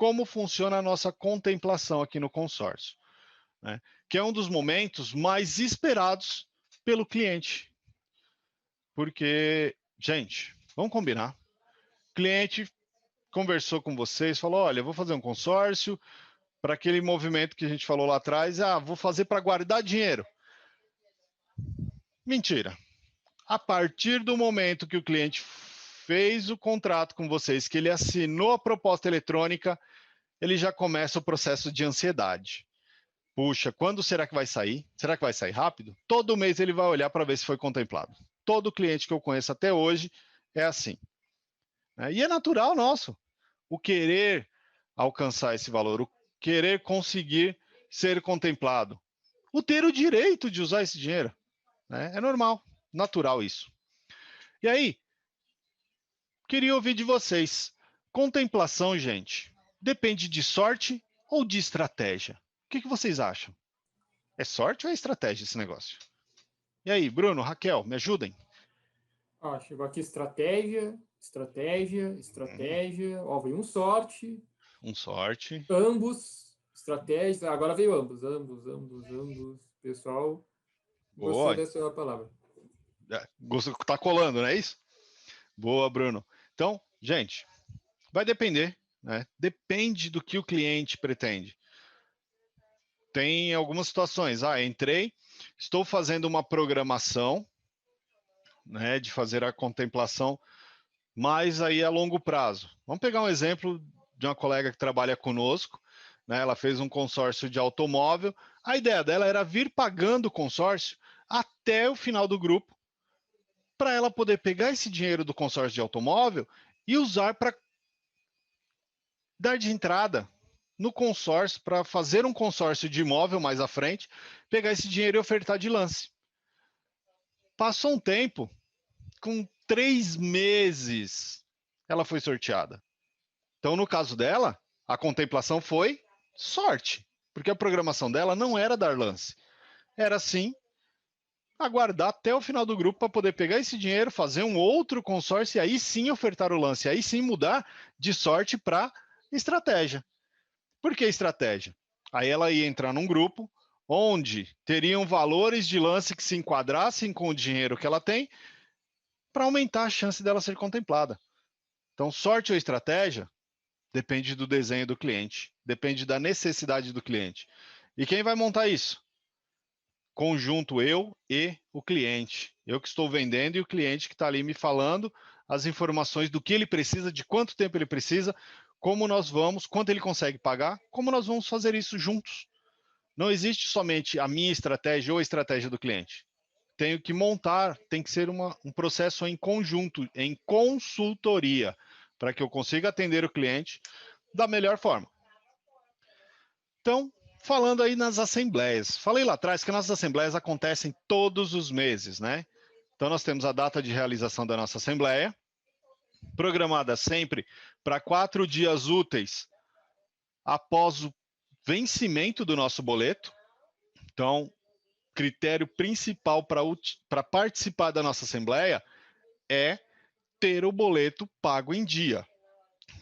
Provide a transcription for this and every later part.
como funciona a nossa contemplação aqui no consórcio, né? Que é um dos momentos mais esperados pelo cliente. Porque, gente, vamos combinar. O cliente conversou com vocês, falou, olha, eu vou fazer um consórcio para aquele movimento que a gente falou lá atrás, vou fazer para guardar dinheiro. Mentira. A partir do momento que o cliente fez o contrato com vocês, que ele assinou a proposta eletrônica, ele já começa o processo de ansiedade. Puxa, quando será que vai sair? Será que vai sair rápido? Todo mês ele vai olhar para ver se foi contemplado. Todo cliente que eu conheço até hoje é assim. E é natural nosso o querer alcançar esse valor, o querer conseguir ser contemplado, o ter o direito de usar esse dinheiro. É normal, natural isso. E aí, queria ouvir de vocês. Contemplação, gente, depende de sorte ou de estratégia? O que vocês acham? É sorte ou é estratégia esse negócio? E aí, Bruno, Raquel, me ajudem? Chegou aqui estratégia. Ó, veio um sorte. Um sorte. Ambos. Estratégia. Agora veio ambos. Pessoal, gostei dessa palavra. Tá colando, não é isso? Boa, Bruno. Então, gente, vai depender, né? Depende do que o cliente pretende. Tem algumas situações. Entrei, estou fazendo uma programação, né, de fazer a contemplação, mas aí a longo prazo. Vamos pegar um exemplo de uma colega que trabalha conosco, né? Ela fez um consórcio de automóvel. A ideia dela era vir pagando o consórcio até o final do grupo, para ela poder pegar esse dinheiro do consórcio de automóvel e usar para dar de entrada no consórcio, para fazer um consórcio de imóvel mais à frente, pegar esse dinheiro e ofertar de lance. Passou um tempo, com 3 meses, ela foi sorteada. Então, no caso dela, a contemplação foi sorte, porque a programação dela não era dar lance. Era sim aguardar até o final do grupo para poder pegar esse dinheiro, fazer um outro consórcio e aí sim ofertar o lance, aí sim mudar de sorte para estratégia. Por que estratégia? Aí ela ia entrar num grupo onde teriam valores de lance que se enquadrassem com o dinheiro que ela tem para aumentar a chance dela ser contemplada. Então, sorte ou estratégia depende do desenho do cliente, depende da necessidade do cliente. E quem vai montar isso? Conjunto eu e o cliente. Eu que estou vendendo e o cliente que está ali me falando as informações do que ele precisa, de quanto tempo ele precisa, como nós vamos, quanto ele consegue pagar, como nós vamos fazer isso juntos. Não existe somente a minha estratégia ou a estratégia do cliente. Tenho que montar, tem que ser um processo em conjunto, em consultoria, para que eu consiga atender o cliente da melhor forma. Então, falando aí nas assembleias. Falei lá atrás que nossas assembleias acontecem todos os meses, né? Então, nós temos a data de realização da nossa assembleia, programada sempre para 4 dias úteis após o vencimento do nosso boleto. Então, critério principal para participar da nossa assembleia é ter o boleto pago em dia.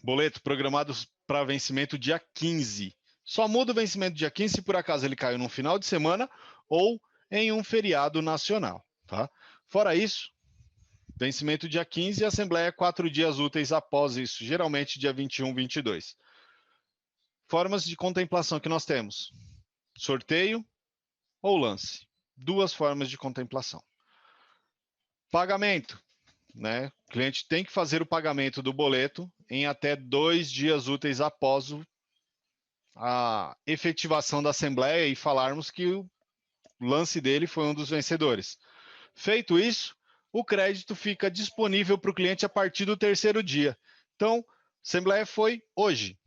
Boleto programado para vencimento dia 15. Só muda o vencimento dia 15 se por acaso ele caiu num final de semana ou em um feriado nacional. Tá? Fora isso, vencimento dia 15 e assembleia 4 dias úteis após isso, geralmente dia 21, 22. Formas de contemplação que nós temos: sorteio ou lance. 2 formas de contemplação. Pagamento. Né? O cliente tem que fazer o pagamento do boleto em até 2 dias úteis após a efetivação da assembleia e falarmos que o lance dele foi um dos vencedores. Feito isso, o crédito fica disponível para o cliente a partir do 3º dia. Então, a assembleia foi hoje.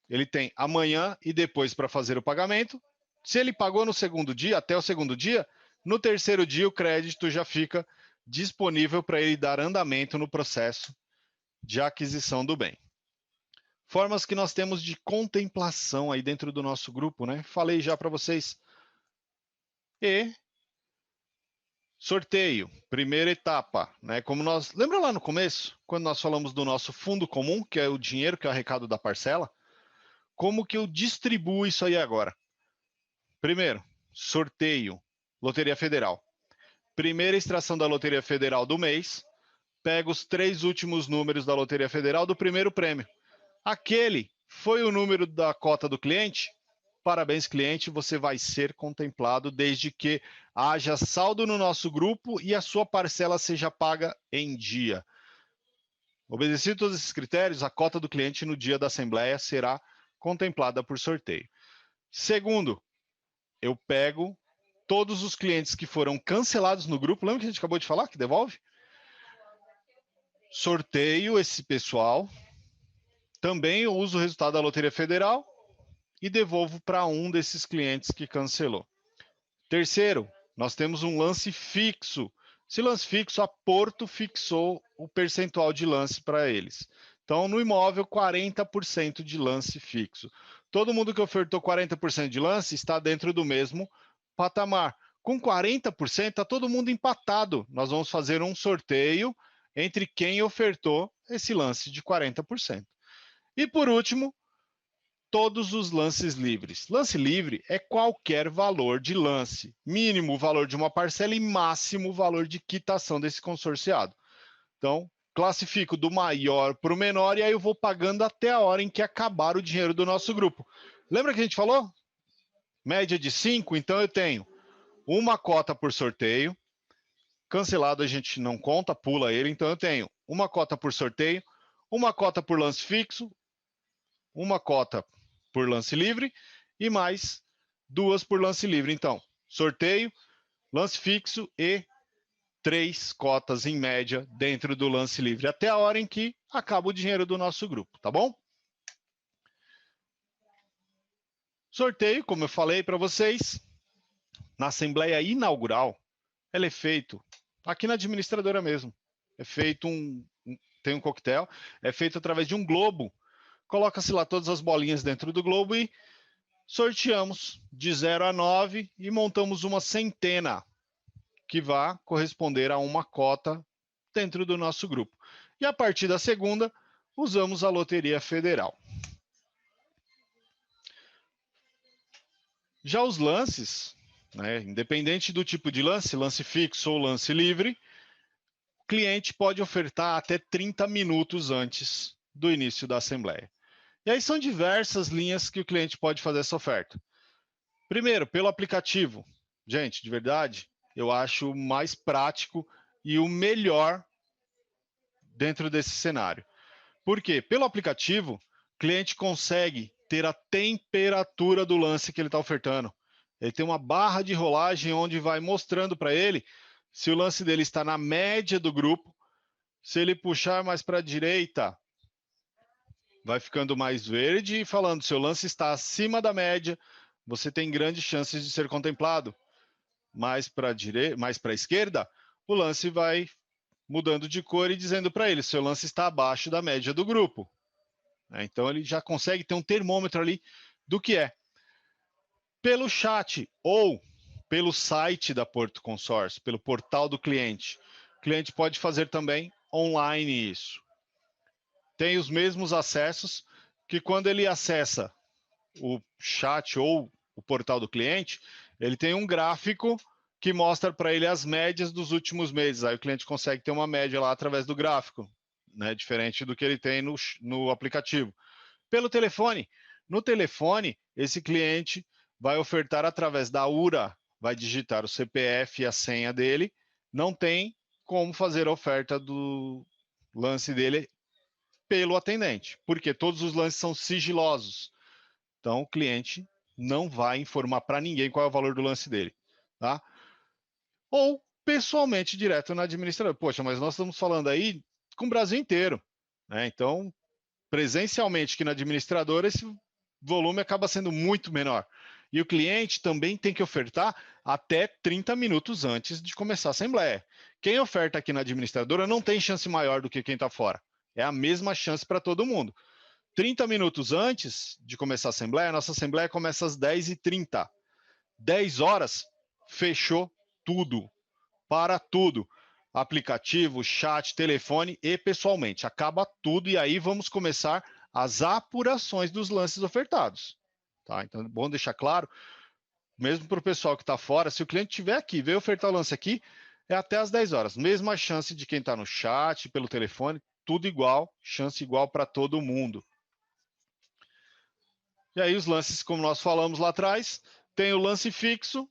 Ele tem amanhã e depois para fazer o pagamento. Se ele pagou no 2º dia, até o 2º dia, no 3º dia o crédito já fica disponível para ele dar andamento no processo de aquisição do bem. Formas que nós temos de contemplação aí dentro do nosso grupo, né? Falei já para vocês. E sorteio, primeira etapa, né? Como nós, lembra lá no começo, quando nós falamos do nosso fundo comum, que é o dinheiro que é o arrecado da parcela? como que eu distribuo isso aí agora? Primeiro, sorteio, Loteria Federal. Primeira extração da Loteria Federal do mês, pega os 3 últimos números da Loteria Federal do primeiro prêmio. Aquele foi o número da cota do cliente? Parabéns, cliente, você vai ser contemplado desde que haja saldo no nosso grupo e a sua parcela seja paga em dia. Obedecido todos esses critérios, a cota do cliente no dia da assembleia será contemplada por sorteio. Segundo, eu pego todos os clientes que foram cancelados no grupo, lembra que a gente acabou de falar, que devolve? Sorteio esse pessoal, também eu uso o resultado da Loteria Federal e devolvo para um desses clientes que cancelou. Terceiro, nós temos um lance fixo. Esse lance fixo, a Porto fixou o percentual de lance para eles. Então, no imóvel, 40% de lance fixo. Todo mundo que ofertou 40% de lance está dentro do mesmo patamar. Com 40%, está todo mundo empatado. Nós vamos fazer um sorteio entre quem ofertou esse lance de 40%. E por último, todos os lances livres. Lance livre é qualquer valor de lance, mínimo o valor de uma parcela e máximo o valor de quitação desse consorciado. Então, classifico do maior para o menor e aí eu vou pagando até a hora em que acabar o dinheiro do nosso grupo. Lembra que a gente falou? Média de 5, então eu tenho uma cota por sorteio, cancelado a gente não conta, pula ele, então eu tenho uma cota por sorteio, uma cota por lance fixo, uma cota por lance livre e mais 2 por lance livre. Então, sorteio, lance fixo e 3 cotas em média dentro do lance livre, até a hora em que acaba o dinheiro do nosso grupo, tá bom? Sorteio, como eu falei para vocês, na assembleia inaugural, ele é feito aqui na administradora mesmo. É feito tem um coquetel, é feito através de um globo. Coloca-se lá todas as bolinhas dentro do globo e sorteamos de 0 a 9 e montamos uma centena que vai corresponder a uma cota dentro do nosso grupo. E a partir da segunda, usamos a Loteria Federal. Já os lances, né, independente do tipo de lance, lance fixo ou lance livre, o cliente pode ofertar até 30 minutos antes do início da assembleia. E aí são diversas linhas que o cliente pode fazer essa oferta. Primeiro, pelo aplicativo. Gente, de verdade, eu acho o mais prático e o melhor dentro desse cenário. Por quê? Pelo aplicativo, o cliente consegue ter a temperatura do lance que ele está ofertando. Ele tem uma barra de rolagem onde vai mostrando para ele se o lance dele está na média do grupo. Se ele puxar mais para a direita, vai ficando mais verde e falando, seu lance está acima da média, você tem grandes chances de ser contemplado. Mais para a esquerda, o lance vai mudando de cor e dizendo para ele, seu lance está abaixo da média do grupo. Então ele já consegue ter um termômetro ali do que é. Pelo chat ou pelo site da Porto Consórcio, pelo portal do cliente, o cliente pode fazer também online isso. Tem os mesmos acessos que quando ele acessa o chat ou o portal do cliente, ele tem um gráfico que mostra para ele as médias dos últimos meses. Aí o cliente consegue ter uma média lá através do gráfico, né? Diferente do que ele tem no aplicativo. Pelo telefone, no telefone, esse cliente vai ofertar através da URA, vai digitar o CPF e a senha dele, não tem como fazer a oferta do lance dele pelo atendente, porque todos os lances são sigilosos. Então, o cliente não vai informar para ninguém qual é o valor do lance dele, tá? Ou pessoalmente, direto na administradora. Poxa, mas nós estamos falando aí com o Brasil inteiro, né? Então, presencialmente aqui na administradora, esse volume acaba sendo muito menor. E o cliente também tem que ofertar até 30 minutos antes de começar a assembleia. Quem oferta aqui na administradora não tem chance maior do que quem está fora. É a mesma chance para todo mundo. 30 minutos antes de começar a assembleia, a nossa assembleia começa às 10h30. 10 horas, fechou tudo. Para tudo. Aplicativo, chat, telefone e pessoalmente. Acaba tudo e aí vamos começar as apurações dos lances ofertados. Tá? Então, é bom deixar claro, mesmo para o pessoal que está fora, se o cliente estiver aqui, veio ofertar o lance aqui, é até às 10 horas. Mesma chance de quem está no chat, pelo telefone, tudo igual, chance igual para todo mundo. E aí os lances, como nós falamos lá atrás, tem o lance fixo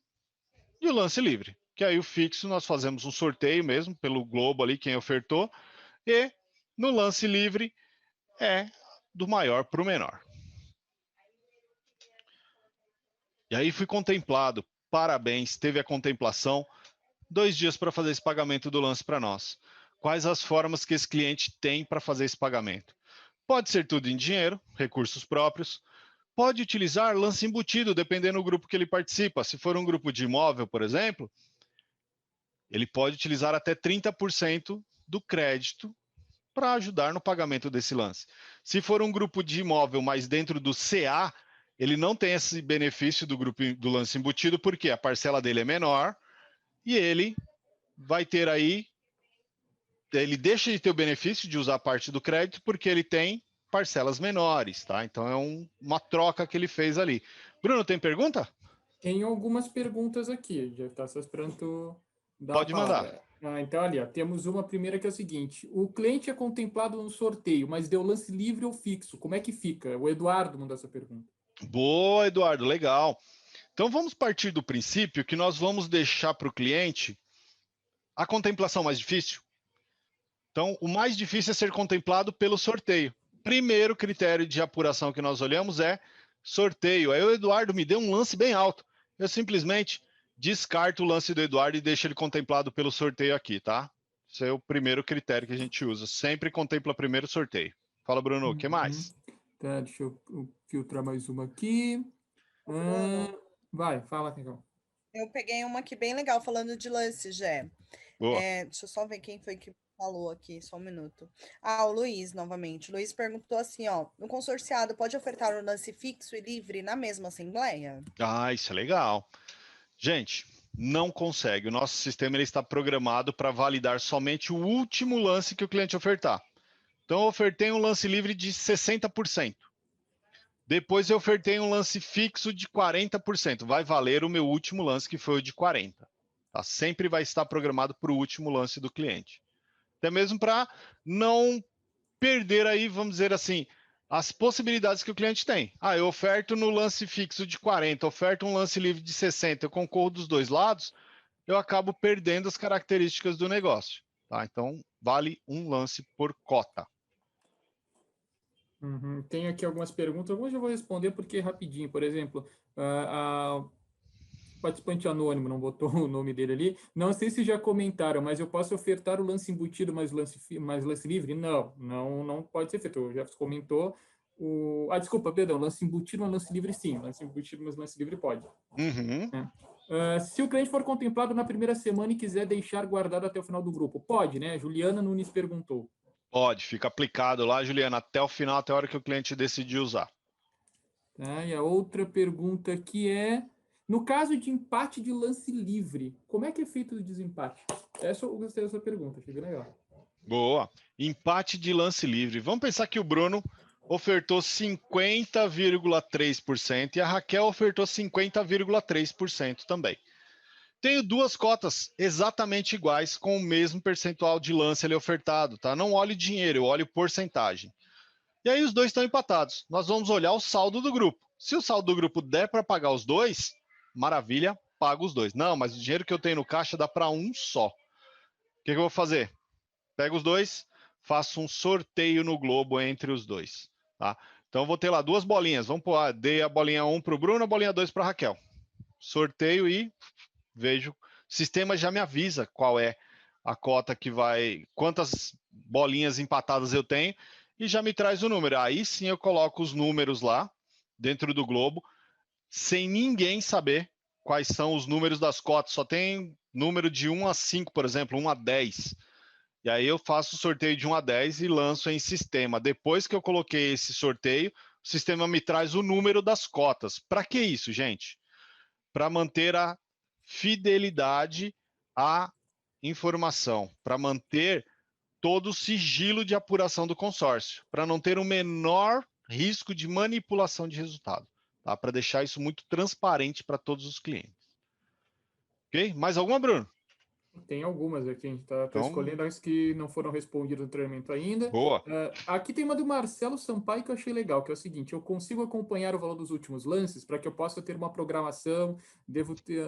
e o lance livre. Que aí o fixo nós fazemos um sorteio mesmo, pelo Globo ali, quem ofertou, e no lance livre é do maior para o menor. E aí fui contemplado, parabéns, teve a contemplação, 2 dias para fazer esse pagamento do lance para nós. Quais as formas que esse cliente tem para fazer esse pagamento? Pode ser tudo em dinheiro, recursos próprios, pode utilizar lance embutido, dependendo do grupo que ele participa. Se for um grupo de imóvel, por exemplo, ele pode utilizar até 30% do crédito para ajudar no pagamento desse lance. Se for um grupo de imóvel, mas dentro do CA, ele não tem esse benefício do grupo do lance embutido, porque a parcela dele é menor e ele vai ter aí, ele deixa de ter o benefício de usar parte do crédito porque ele tem parcelas menores, tá? Então é uma troca que ele fez ali. Bruno, tem pergunta? Tem algumas perguntas aqui, já está só esperando tu dar a Pode mandar. palavra. Então, ali, ó, temos uma primeira que é o seguinte: o cliente é contemplado no sorteio, mas deu lance livre ou fixo. Como é que fica? O Eduardo mandou essa pergunta. Boa, Eduardo, legal. Então vamos partir do princípio que nós vamos deixar para o cliente a contemplação mais difícil. Então, o mais difícil é ser contemplado pelo sorteio. Primeiro critério de apuração que nós olhamos é sorteio. Aí o Eduardo me deu um lance bem alto. Eu simplesmente descarto o lance do Eduardo e deixo ele contemplado pelo sorteio aqui, tá? Esse é o primeiro critério que a gente usa. Sempre contempla primeiro o sorteio. Fala, Bruno, o que mais? Tá, deixa eu filtrar mais uma aqui. Bruno, Vai, fala, Cacau. eu peguei uma aqui bem legal falando de lance, Gé. Boa. Deixa eu só ver quem foi que falou aqui, só um minuto. Ah, o Luiz, novamente. O Luiz perguntou assim, ó, no consorciado pode ofertar o lance fixo e livre na mesma assembleia? Ah, isso é legal. Gente, não consegue. O nosso sistema ele está programado para validar somente o último lance que o cliente ofertar. Então, eu ofertei um lance livre de 60%. Depois, eu ofertei um lance fixo de 40%. Vai valer o meu último lance, que foi o de 40%. Tá? Sempre vai estar programado para o último lance do cliente. Até mesmo para não perder aí, vamos dizer assim, as possibilidades que o cliente tem. Ah, eu oferto no lance fixo de 40, oferto um lance livre de 60, eu concorro dos dois lados, eu acabo perdendo as características do negócio. Tá? Então, vale um lance por cota. Tem aqui algumas perguntas, algumas eu vou responder porque é rapidinho. Por exemplo, a participante anônimo, não botou o nome dele ali. Não sei se já comentaram, mas eu posso ofertar o lance embutido mais lance livre? Não pode ser feito. O Jefferson comentou. Desculpa, perdão, lance embutido, mas lance livre sim. Lance embutido, mas lance livre pode. Uhum. Se o cliente for contemplado na primeira semana e quiser deixar guardado até o final do grupo, pode, né? Juliana Nunes perguntou. Pode, fica aplicado lá, Juliana, até o final, até a hora que o cliente decidir usar. Tá, e a outra pergunta que é, no caso de empate de lance livre, como é que é feito o desempate? Essa eu gostei dessa pergunta, achei bem legal. Boa. Empate de lance livre. Vamos pensar que o Bruno ofertou 50,3% e a Raquel ofertou 50,3% também. Tenho duas cotas exatamente iguais com o mesmo percentual de lance ali ofertado, tá? Não olho dinheiro, eu olho porcentagem. E aí os dois estão empatados. Nós vamos olhar o saldo do grupo. Se o saldo do grupo der para pagar os dois, maravilha, pago os dois. Não, mas o dinheiro que eu tenho no caixa dá para um só. O que eu vou fazer? Pego os dois, faço um sorteio no Globo entre os dois. Tá? Então eu vou ter lá duas bolinhas. Vamos pôr, dei a bolinha 1 para o Bruno, a bolinha 2 para a Raquel. Sorteio e vejo. O sistema já me avisa qual é a cota que vai, quantas bolinhas empatadas eu tenho e já me traz o número. Aí sim eu coloco os números lá dentro do Globo, sem ninguém saber quais são os números das cotas. Só tem número de 1 a 5, por exemplo, 1 a 10. E aí eu faço o sorteio de 1 a 10 e lanço em sistema. Depois que eu coloquei esse sorteio, o sistema me traz o número das cotas. Para que isso, gente? Para manter a fidelidade à informação, para manter todo o sigilo de apuração do consórcio, para não ter o menor risco de manipulação de resultado, tá? Para deixar isso muito transparente para todos os clientes. Ok? Mais alguma, Bruno? Tem algumas aqui, a gente está Então, escolhendo as que não foram respondidas no treinamento ainda. boa. Aqui tem uma do Marcelo Sampaio que eu achei legal, que é o seguinte: eu consigo acompanhar o valor dos últimos lances para que eu possa ter uma programação, devo ter.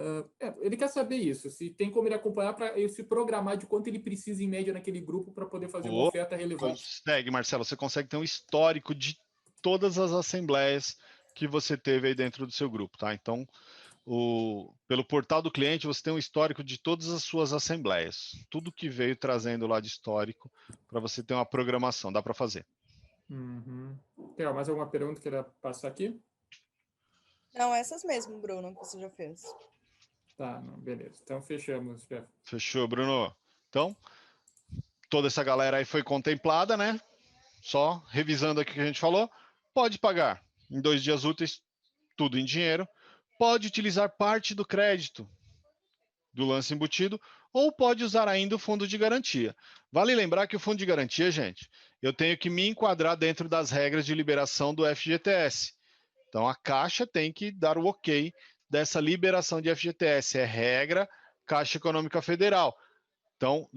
Ele quer saber isso, se tem como ele acompanhar para eu se programar de quanto ele precisa em média naquele grupo para poder fazer uma Boa. oferta relevante. Consegue, Marcelo. Você consegue ter um histórico de todas as assembleias que você teve aí dentro do seu grupo, tá? Então, pelo portal do cliente, você tem um histórico de todas as suas assembleias. Tudo que veio trazendo lá de histórico para você ter uma programação. Dá para fazer. Uhum. Tem mais alguma pergunta que ele passar aqui? Não, essas mesmo, Bruno, que você já fez. Tá, não, beleza. Então fechamos, Jeff. Fechou, Bruno. Então, toda essa galera aí foi contemplada, né? Só revisando aqui o que a gente falou. Pode pagar em 2 dias úteis, tudo em dinheiro. Pode utilizar parte do crédito do lance embutido ou pode usar ainda o fundo de garantia. Vale lembrar que o fundo de garantia, gente, eu tenho que me enquadrar dentro das regras de liberação do FGTS. Então, a Caixa tem que dar o ok dessa liberação de FGTS. É regra Caixa Econômica Federal. Então,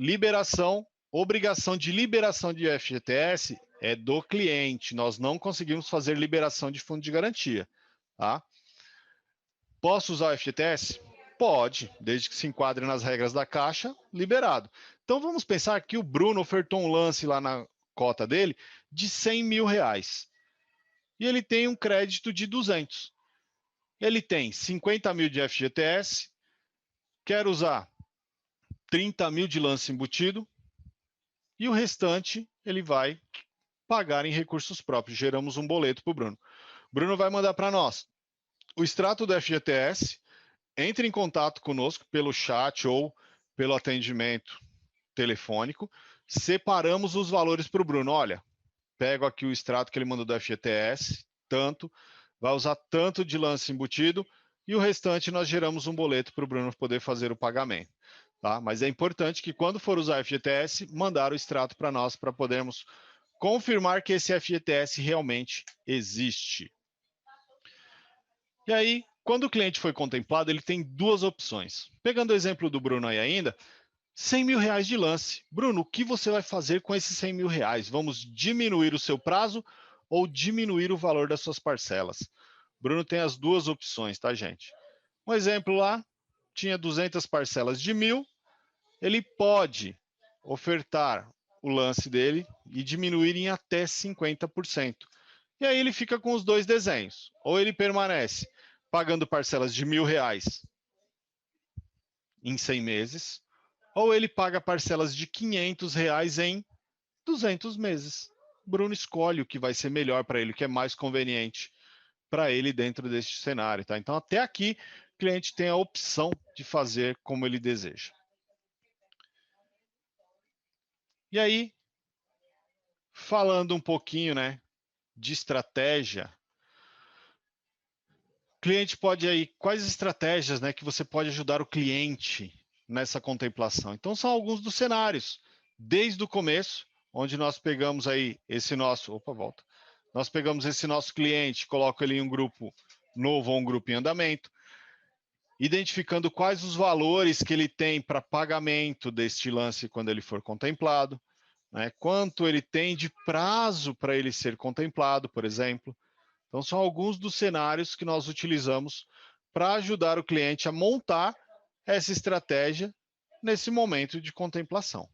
obrigação de liberação de FGTS é do cliente. Nós não conseguimos fazer liberação de fundo de garantia. Tá? Posso usar o FGTS? Pode, desde que se enquadre nas regras da Caixa, liberado. Então, vamos pensar que o Bruno ofertou um lance lá na cota dele de R$100 mil. E ele tem um crédito de 200. Ele tem 50 mil de FGTS, quer usar 30 mil de lance embutido, e o restante ele vai pagar em recursos próprios. Geramos um boleto para o Bruno. Bruno vai mandar para nós o extrato do FGTS, entre em contato conosco pelo chat ou pelo atendimento telefônico, separamos os valores para o Bruno. Olha, pego aqui o extrato que ele mandou do FGTS, tanto, vai usar tanto de lance embutido, e o restante nós geramos um boleto para o Bruno poder fazer o pagamento. Tá? Mas é importante que quando for usar FGTS, mandar o extrato para nós para podermos confirmar que esse FGTS realmente existe. E aí, quando o cliente foi contemplado, ele tem duas opções. Pegando o exemplo do Bruno aí ainda, R$100 mil de lance. Bruno, o que você vai fazer com esses R$100 mil? Vamos diminuir o seu prazo ou diminuir o valor das suas parcelas? Bruno tem as duas opções, tá, gente? Um exemplo lá, tinha 200 parcelas de 1.000, ele pode ofertar o lance dele e diminuir em até 50%. E aí ele fica com os dois desenhos. Ou ele permanece pagando parcelas de R$1.000 em 100 meses, ou ele paga parcelas de R$500 em 200 meses. Bruno escolhe o que vai ser melhor para ele, o que é mais conveniente para ele dentro deste cenário. Tá? Então, até aqui, o cliente tem a opção de fazer como ele deseja. E aí, falando um pouquinho, né, de estratégia, o cliente pode aí, quais estratégias, né, que você pode ajudar o cliente nessa contemplação? Então, são alguns dos cenários, desde o começo, onde nós pegamos aí esse nosso, nós pegamos esse nosso cliente, coloca ele em um grupo novo ou um grupo em andamento, identificando quais os valores que ele tem para pagamento deste lance quando ele for contemplado, né? Quanto ele tem de prazo para ele ser contemplado, por exemplo. Então, são alguns dos cenários que nós utilizamos para ajudar o cliente a montar essa estratégia nesse momento de contemplação.